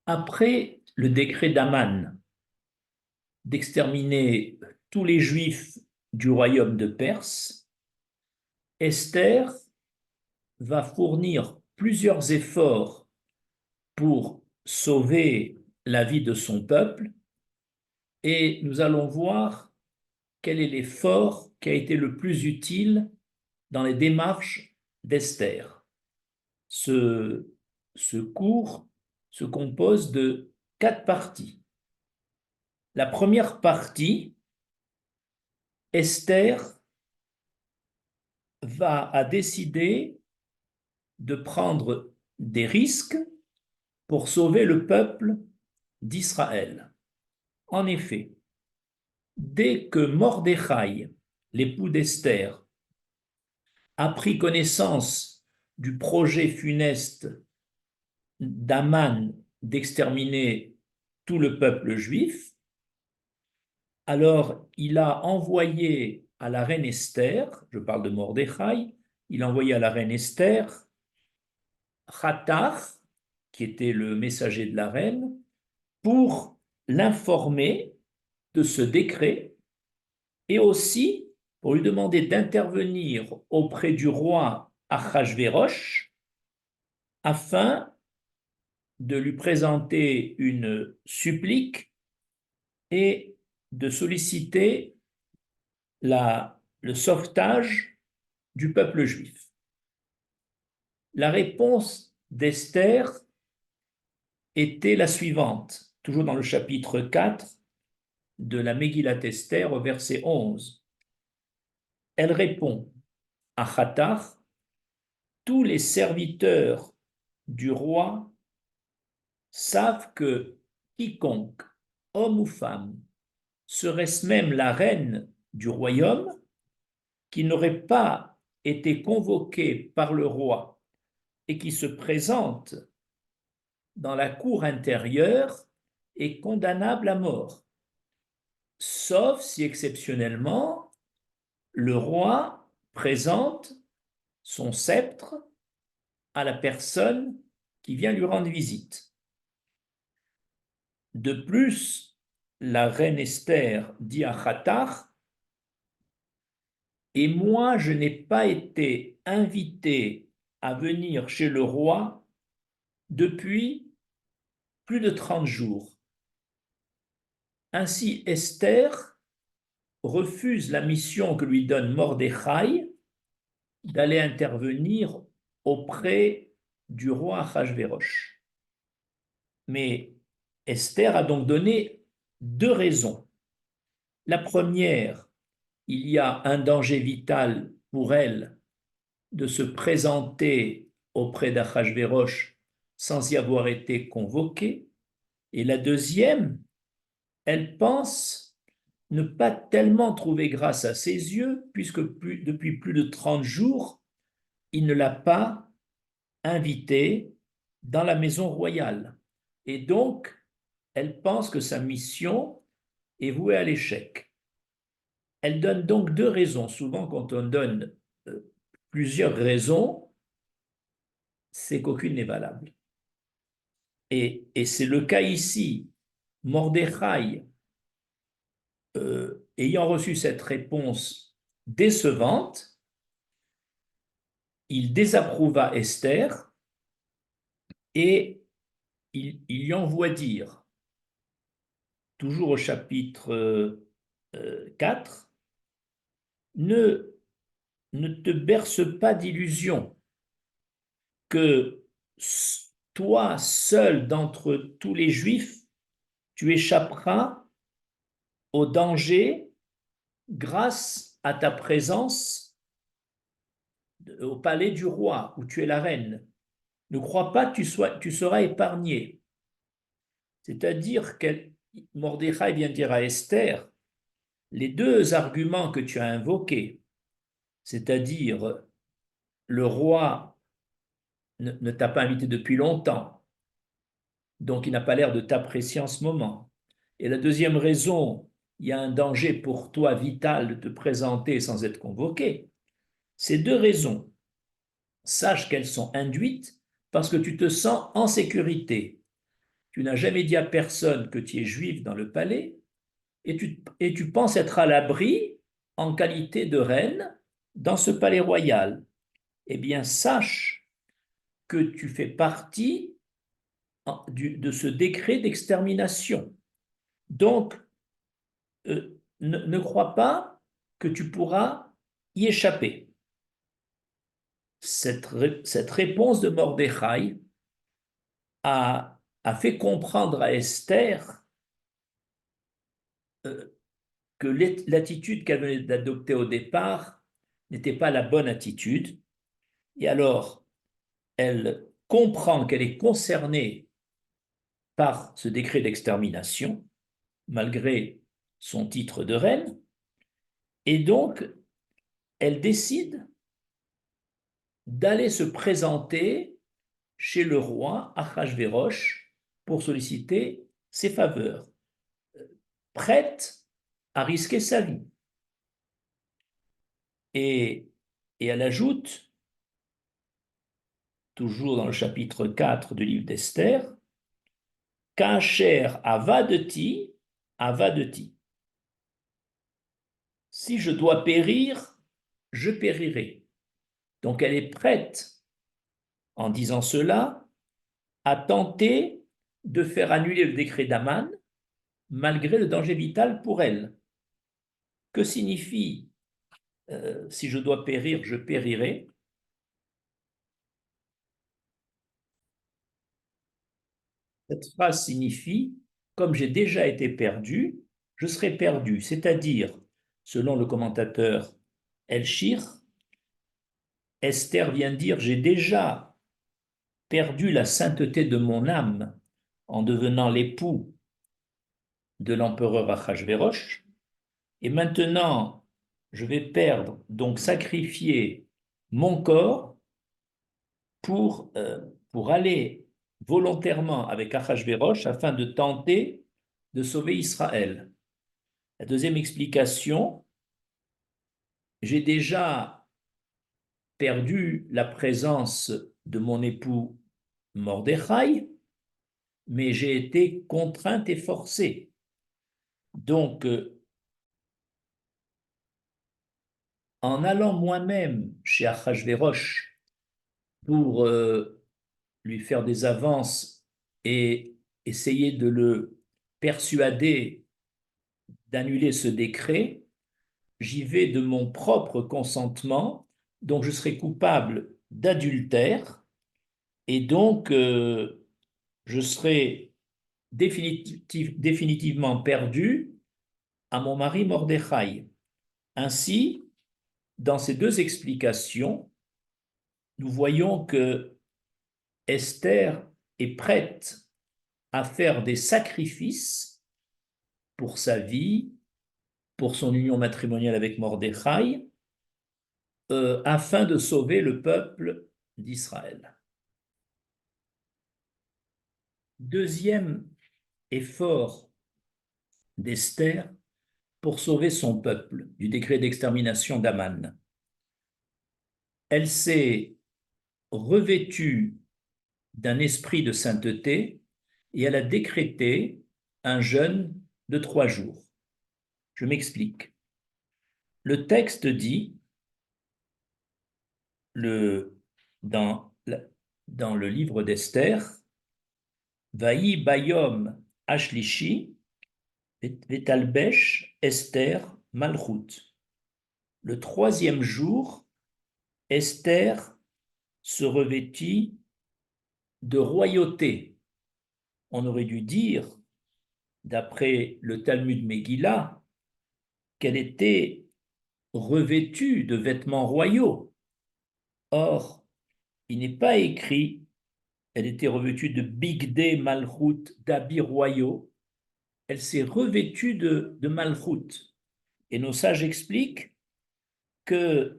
Après le décret d'Aman d'exterminer tous les Juifs du royaume de Perse, Esther va fournir plusieurs efforts pour sauver la vie de son peuple et nous allons voir quel est l'effort qui a été le plus utile dans les démarches d'Esther. Ce, ce cours se compose de 4 parties. La première partie, Esther a décidé de prendre des risques pour sauver le peuple d'Israël. En effet, dès que Mordechai, l'époux d'Esther, a pris connaissance du projet funeste d'Aman d'exterminer tout le peuple juif, alors il a envoyé à la reine Esther, je parle de Mordechai, il a envoyé à la reine Esther Khatar, qui était le messager de la reine, pour l'informer de ce décret et aussi pour lui demander d'intervenir auprès du roi Achashvérosh afin de lui présenter une supplique et de solliciter le sauvetage du peuple juif. La réponse d'Esther était la suivante, toujours dans le chapitre 4 de la Megillat Esther au verset 11. Elle répond à Khatar: tous les serviteurs du roi savent que quiconque, homme ou femme, serait-ce même la reine du royaume, qui n'aurait pas été convoquée par le roi et qui se présente dans la cour intérieure est condamnable à mort, sauf si exceptionnellement le roi présente son sceptre à la personne qui vient lui rendre visite. De plus, la reine Esther dit à Khatar: et moi je n'ai pas été invitée à venir chez le roi depuis plus de 30 jours. Ainsi Esther refuse la mission que lui donne Mordechai d'aller intervenir auprès du roi Achashvérosh. Mais Esther a donc donné 2 raisons. La première, il y a un danger vital pour elle de se présenter auprès d'Achashvérosh sans y avoir été convoquée. Et la deuxième, elle pense ne pas tellement trouver grâce à ses yeux, puisque depuis plus de 30 jours, il ne l'a pas invitée dans la maison royale. Et donc, elle pense que sa mission est vouée à l'échec. Elle donne donc 2 raisons. Souvent, quand on donne plusieurs raisons, c'est qu'aucune n'est valable. Et c'est le cas ici. Mordechai, ayant reçu cette réponse décevante, il désapprouva Esther et il lui envoie dire, toujours au chapitre 4, ne, ne te berce pas d'illusions que toi seul d'entre tous les Juifs, tu échapperas au danger grâce à ta présence au palais du roi où tu es la reine. Ne crois pas que tu seras épargné. C'est-à-dire que Mordechai vient dire à Esther, les 2 arguments que tu as invoqués, c'est-à-dire le roi ne t'a pas invité depuis longtemps, donc il n'a pas l'air de t'apprécier en ce moment. Et la deuxième raison, il y a un danger pour toi vital de te présenter sans être convoqué. Ces 2 raisons, sache qu'elles sont induites parce que tu te sens en sécurité. tu n'as jamais dit à personne que tu es juif dans le palais, et tu penses être à l'abri en qualité de reine dans ce palais royal. Eh bien, sache que tu fais partie de ce décret d'extermination. Donc, ne crois pas que tu pourras y échapper. Cette réponse de Mordechai a fait comprendre à Esther que l'attitude qu'elle venait d'adopter au départ n'était pas la bonne attitude. Et alors, elle comprend qu'elle est concernée par ce décret d'extermination, malgré son titre de reine, et donc elle décide d'aller se présenter chez le roi Achashvérosh pour solliciter ses faveurs, prête à risquer sa vie. Et elle ajoute, toujours dans le chapitre 4 du livre d'Esther, Kacher avadeti, avadeti. Si je dois périr, je périrai. Donc elle est prête, en disant cela, à tenter de faire annuler le décret d'Aman, malgré le danger vital pour elle. Que signifie si je dois périr, je périrai? Cette phrase signifie, comme j'ai déjà été perdu, je serai perdu. C'est-à-dire, selon le commentateur El-Shir, Esther vient dire, j'ai déjà perdu la sainteté de mon âme en devenant l'époux de l'empereur Achashvérosh, et maintenant, je vais perdre, donc sacrifier mon corps pour aller volontairement avec Achashvérosh afin de tenter de sauver Israël. La deuxième explication, j'ai déjà perdu la présence de mon époux Mordechai, mais j'ai été contrainte et forcée. Donc, en allant moi-même chez Achashvérosh pour lui faire des avances et essayer de le persuader d'annuler ce décret, j'y vais de mon propre consentement, donc je serai coupable d'adultère et donc je serai définitivement perdu à mon mari Mordechai. Ainsi, dans ces deux explications, nous voyons que Esther est prête à faire des sacrifices pour sa vie, pour son union matrimoniale avec Mordechai, afin de sauver le peuple d'Israël. Deuxième effort d'Esther pour sauver son peuple du décret d'extermination d'Aman. Elle s'est revêtue d'un esprit de sainteté et elle a décrété un jeûne de 3 jours. Je m'explique. Le texte dit, dans le livre d'Esther, Vaï bayom ashlishi vetalbesh Esther malchut. Le 3e jour, Esther se revêtit de royauté. On aurait dû dire, d'après le Talmud Megillah, qu'elle était revêtue de vêtements royaux. Or, il n'est pas écrit, elle était revêtue de bigdé malchut, d'habits royaux. Elle s'est revêtue de malchut. Et nos sages expliquent qu'elle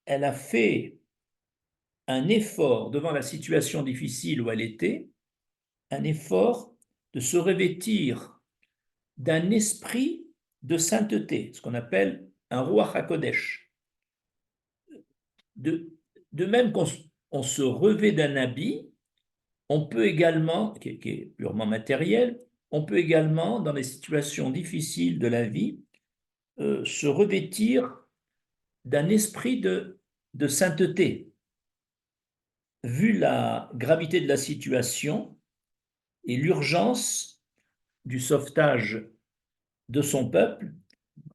a fait un effort devant la situation difficile où elle était, un effort de se revêtir d'un esprit de sainteté, ce qu'on appelle un Ruach HaKodesh. De même qu'on se revêt d'un habit, On peut également, qui est purement matériel, on peut également, dans les situations difficiles de la vie, se revêtir d'un esprit de sainteté. Vu la gravité de la situation et l'urgence du sauvetage de son peuple,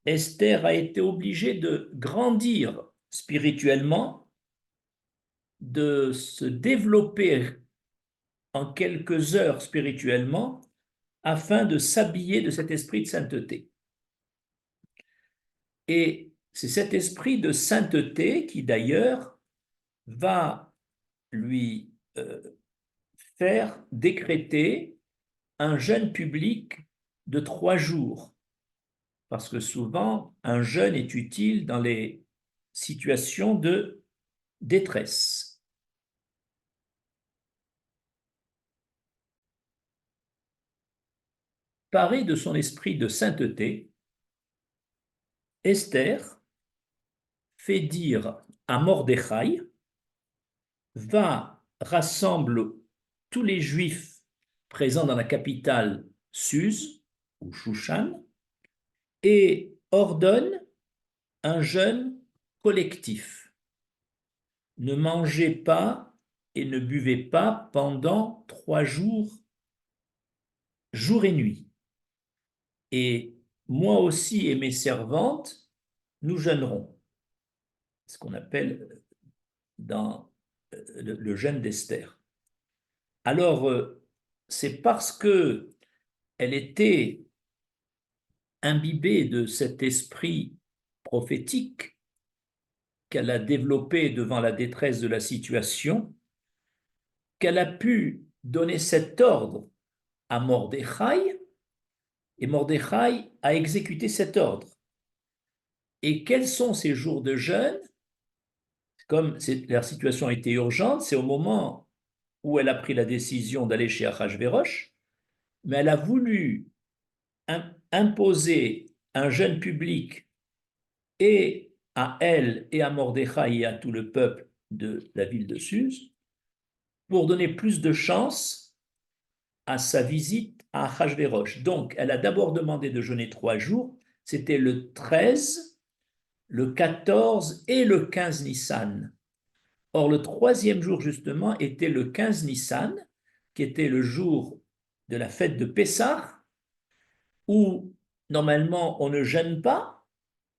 Esther a été obligée de grandir spirituellement, de se développer en quelques heures spirituellement, afin de s'habiller de cet esprit de sainteté. Et c'est cet esprit de sainteté qui d'ailleurs va lui faire décréter un jeûne public de 3 jours. Parce que souvent, un jeûne est utile dans les situations de détresse. Parée de son esprit de sainteté, Esther fait dire à Mordechai, va rassemble tous les Juifs présents dans la capitale Suse ou Shushan et ordonne un jeûne collectif. Ne mangez pas et ne buvez pas pendant 3 jours, jour et nuit. Et moi aussi et mes servantes, nous jeûnerons. Ce qu'on appelle dans le jeûne d'Esther. Alors, c'est parce que elle était imbibée de cet esprit prophétique qu'elle a développé devant la détresse de la situation, qu'elle a pu donner cet ordre à Mordechai, et Mordechai a exécuté cet ordre. Et quels sont ces jours de jeûne? Comme la situation était urgente, c'est au moment où elle a pris la décision d'aller chez Achashverosh, mais elle a voulu imposer un jeûne public et à elle et à Mordechai et à tout le peuple de la ville de Suse pour donner plus de chance à sa visite à Achashverosh. Donc, elle a d'abord demandé de jeûner 3 jours, c'était le 13, le 14 et le 15 Nissan. Or, le troisième jour, justement, était le 15 Nissan, qui était le jour de la fête de Pessah, où normalement on ne jeûne pas,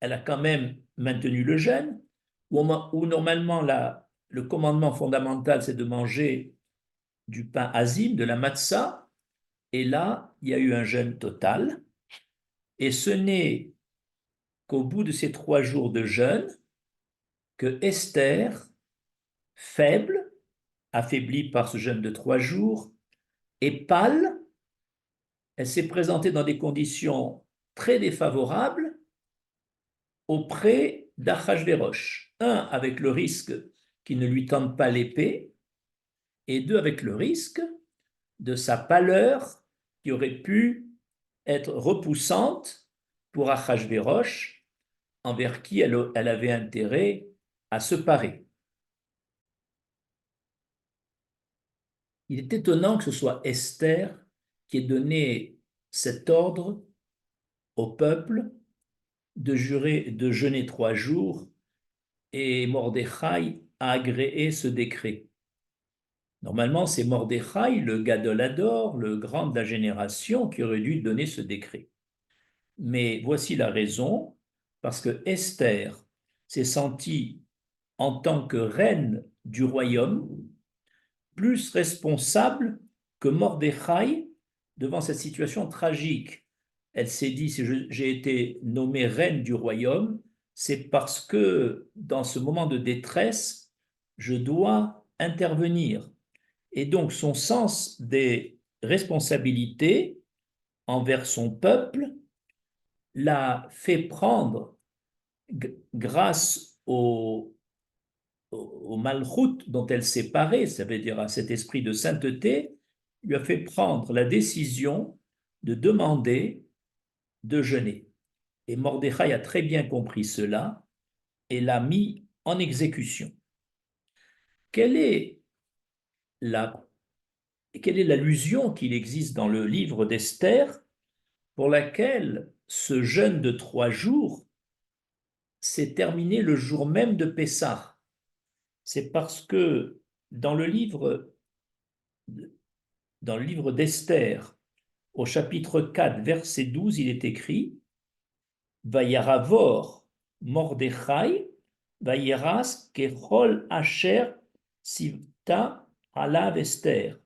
elle a quand même maintenu le jeûne, où normalement le commandement fondamental c'est de manger du pain azim, de la matzah, et là il y a eu un jeûne total, et ce n'est qu'au bout de ces 3 jours de jeûne que Esther, faible, affaiblie par ce jeûne de 3 jours, et pâle, elle s'est présentée dans des conditions très défavorables auprès d'Achashverosh. Un, avec le risque qu'il ne lui tende pas l'épée, et deux, avec le risque de sa pâleur qui aurait pu être repoussante pour Achashverosh, envers qui elle avait intérêt à se parer. Il est étonnant que ce soit Esther qui ait donné cet ordre au peuple de jeûner 3 jours, et Mordechai a agréé ce décret. Normalement, c'est Mordechai, le Gadolador, le grand de la génération, qui aurait dû donner ce décret. Mais voici la raison, parce que Esther s'est sentie, en tant que reine du royaume, plus responsable que Mordechai devant cette situation tragique. Elle s'est dit, si j'ai été nommée reine du royaume, c'est parce que dans ce moment de détresse, je dois intervenir. Et donc son sens des responsabilités envers son peuple l'a fait prendre, grâce au malchut dont elle s'est parée, ça veut dire à cet esprit de sainteté, lui a fait prendre la décision de demander de jeûner. Et Mordechai a très bien compris cela et l'a mis en exécution. Quelle est la Et quelle est l'allusion qu'il existe dans le livre d'Esther pour laquelle ce jeûne de 3 jours s'est terminé le jour même de Pessah? C'est parce que dans le livre, dans le livre d'Esther, au chapitre 4, verset 12, il est écrit Vayaravor Mordechai, Vayeras Kechol Asher Sivta Alav Esther.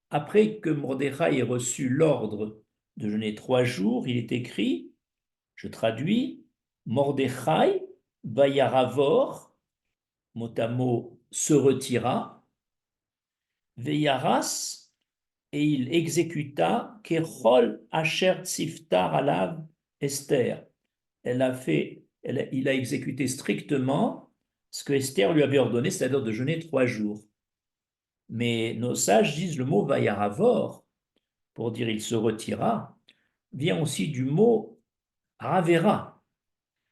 Après que Mordechai ait reçu l'ordre de jeûner 3 jours, il est écrit, je traduis, Mordechai, Vayaravor, mot à mot, se retira, Veyaras, et il exécuta Kechol Asher Siftar Alav Esther. Il a exécuté strictement ce que Esther lui avait ordonné, c'est-à-dire de jeûner 3 jours. Mais nos sages disent le mot Vayaravor, pour dire il se retira, vient aussi du mot Ravera,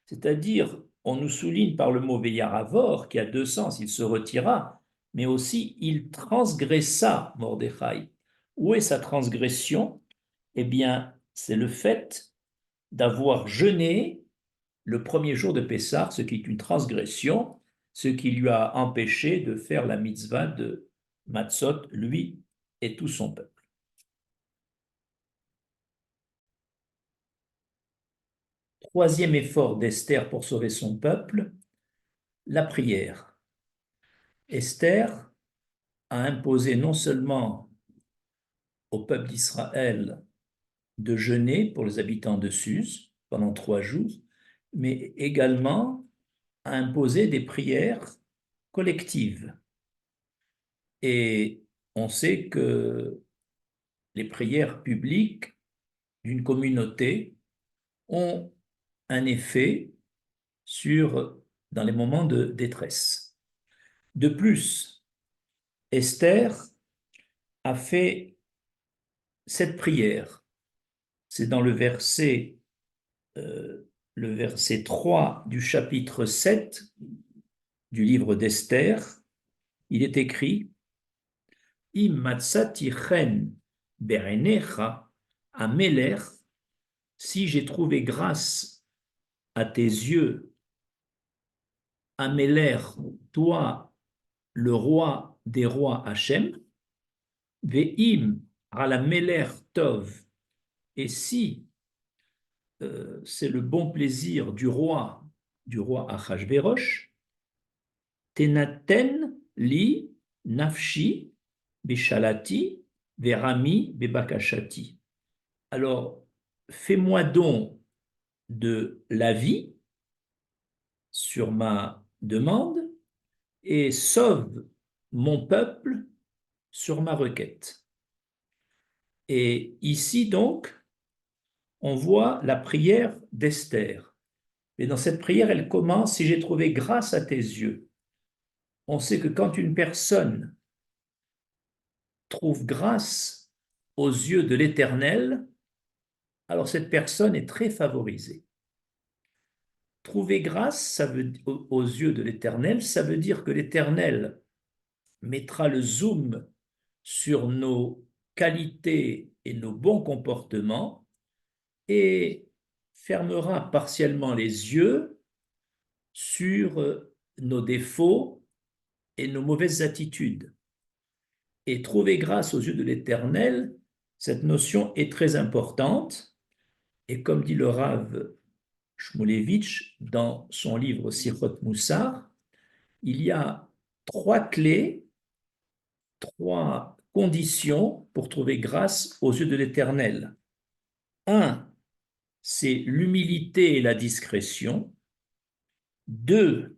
c'est-à-dire on nous souligne par le mot Veyaravor qui a 2 sens, il se retira, mais aussi il transgressa Mordechai. Où est sa transgression? Eh bien, c'est le fait d'avoir jeûné le premier jour de Pessah, ce qui est une transgression, ce qui lui a empêché de faire la mitzvah de Matzot, lui et tout son peuple. Troisième effort d'Esther pour sauver son peuple, la prière. Esther a imposé non seulement au peuple d'Israël de jeûner pour les habitants de Suse pendant 3 jours, mais également a imposé des prières collectives. Et on sait que les prières publiques d'une communauté ont un effet dans les moments de détresse. De plus, Esther a fait cette prière. C'est dans le verset 3 du chapitre 7 du livre d'Esther. Il est écrit Im matzati chen be'enecha ameler, si j'ai trouvé grâce à tes yeux, Ameler, toi, le roi des rois Hachem, ve'im ala meler tov, et si c'est le bon plaisir du roi Achashverosh, tenaten li nafshi beshalati verami bebakashati. Alors, fais-moi don de la vie sur ma demande et sauve mon peuple sur ma requête. Et ici donc, on voit la prière d'Esther. Et dans cette prière, elle commence, si j'ai trouvé grâce à tes yeux. On sait que quand une personne trouve grâce aux yeux de l'Éternel, alors cette personne est très favorisée. Trouver grâce aux yeux de l'Éternel, ça veut dire que l'Éternel mettra le zoom sur nos qualités et nos bons comportements et fermera partiellement les yeux sur nos défauts et nos mauvaises attitudes. Et trouver grâce aux yeux de l'Éternel, cette notion est très importante. Et comme dit le Rav Shmulevitch dans son livre Sichot Moussar, il y a 3 clés, 3 conditions pour trouver grâce aux yeux de l'Éternel. Un, c'est l'humilité et la discrétion. 2,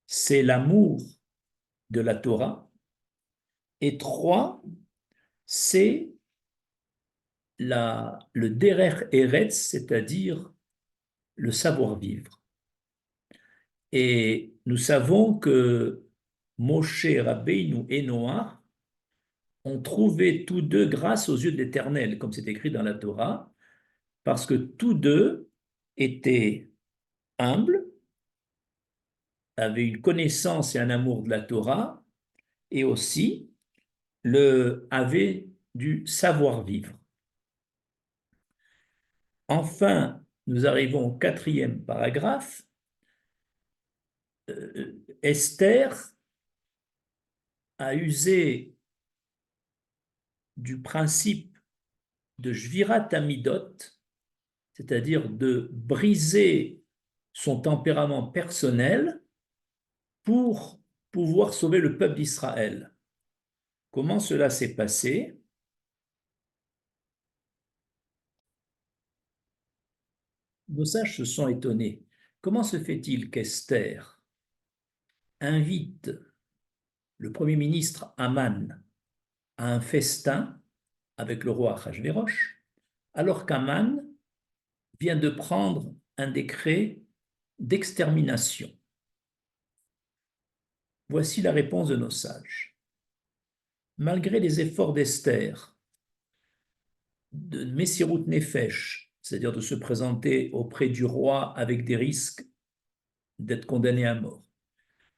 c'est l'amour de la Torah. Et 3, c'est le derer eretz, c'est-à-dire le savoir-vivre. Et nous savons que Moshe Rabbeinu et Noah ont trouvé tous deux grâce aux yeux de l'Éternel, comme c'est écrit dans la Torah, parce que tous deux étaient humbles, avaient une connaissance et un amour de la Torah, et aussi avait du savoir-vivre. Enfin, nous arrivons au quatrième paragraphe. Esther a usé du principe de Shvirat Amidot, c'est-à-dire de briser son tempérament personnel pour pouvoir sauver le peuple d'Israël. Comment cela s'est passé? Nos sages se sont étonnés. Comment se fait-il qu'Esther invite le premier ministre Aman à un festin avec le roi Achashvérosh, alors qu'Aman vient de prendre un décret d'extermination? Voici la réponse de nos sages. Malgré les efforts d'Esther, de Messirut Nefesh, c'est-à-dire de se présenter auprès du roi avec des risques d'être condamné à mort,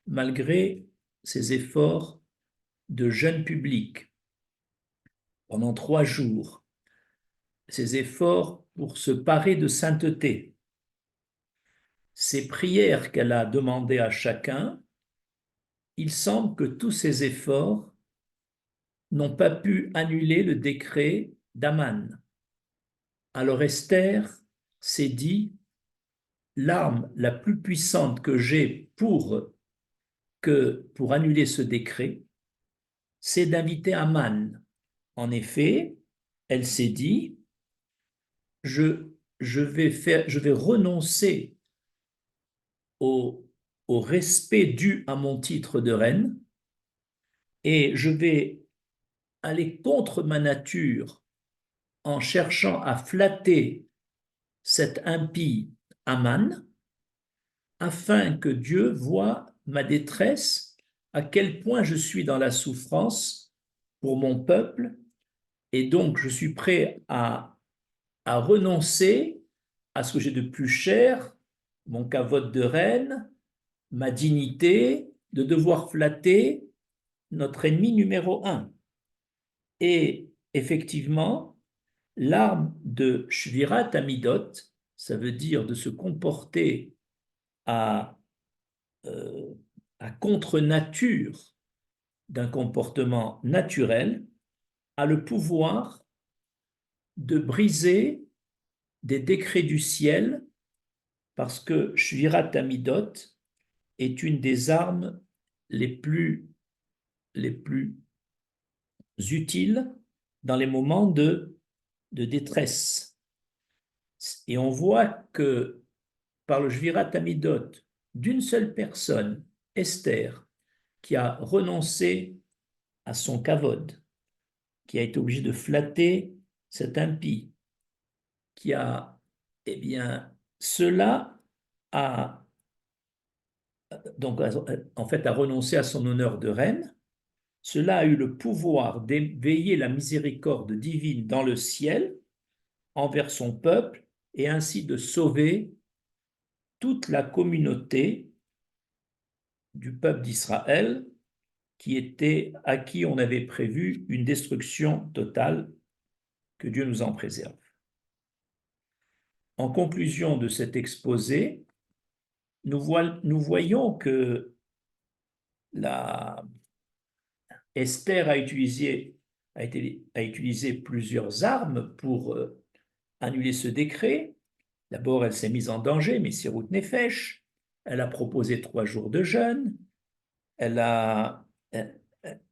malgré ses efforts de jeûne public pendant 3 jours, ses efforts pour se parer de sainteté, ses prières qu'elle a demandées à chacun, il semble que tous ces efforts n'ont pas pu annuler le décret d'Aman. Alors Esther s'est dit, l'arme la plus puissante que j'ai pour annuler ce décret, c'est d'inviter Aman. En effet, elle s'est dit, je vais renoncer au, au respect dû à mon titre de reine et je vais aller contre ma nature en cherchant à flatter cet impie Aman afin que Dieu voie ma détresse, à quel point je suis dans la souffrance pour mon peuple, et donc je suis prêt à renoncer à ce que j'ai de plus cher, mon kavod de reine, ma dignité, de devoir flatter notre ennemi numéro un. Et effectivement, l'arme de Shvirat Amidot, ça veut dire de se comporter à, euh, à contre-nature d'un comportement naturel, a le pouvoir de briser des décrets du ciel parce que Shvirat Amidot est une des armes les plus utiles dans les moments de détresse. Et on voit que par le Shvirat Amidot d'une seule personne, Esther, qui a renoncé à son kavod, qui a été obligé de flatter cet impie, qui a, eh bien, cela a, donc, en fait, a renoncé à son honneur de reine. Cela a eu le pouvoir d'éveiller la miséricorde divine dans le ciel envers son peuple et ainsi de sauver toute la communauté du peuple d'Israël à qui on avait prévu une destruction totale, que Dieu nous en préserve. En conclusion de cet exposé, nous voyons que Esther a utilisé plusieurs armes pour annuler ce décret. D'abord, elle s'est mise en danger, mais Messirut Nefesh. Elle a proposé 3 jours de jeûne. Elle a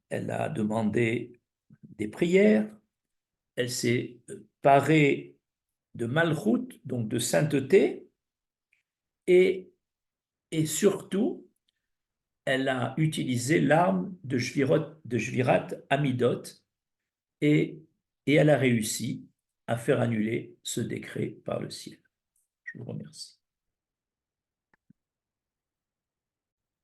demandé des prières. Elle s'est parée de malchut, donc de sainteté. Et surtout, elle a utilisé l'arme de Shvirat Amidot et elle a réussi à faire annuler ce décret par le ciel. Je vous remercie.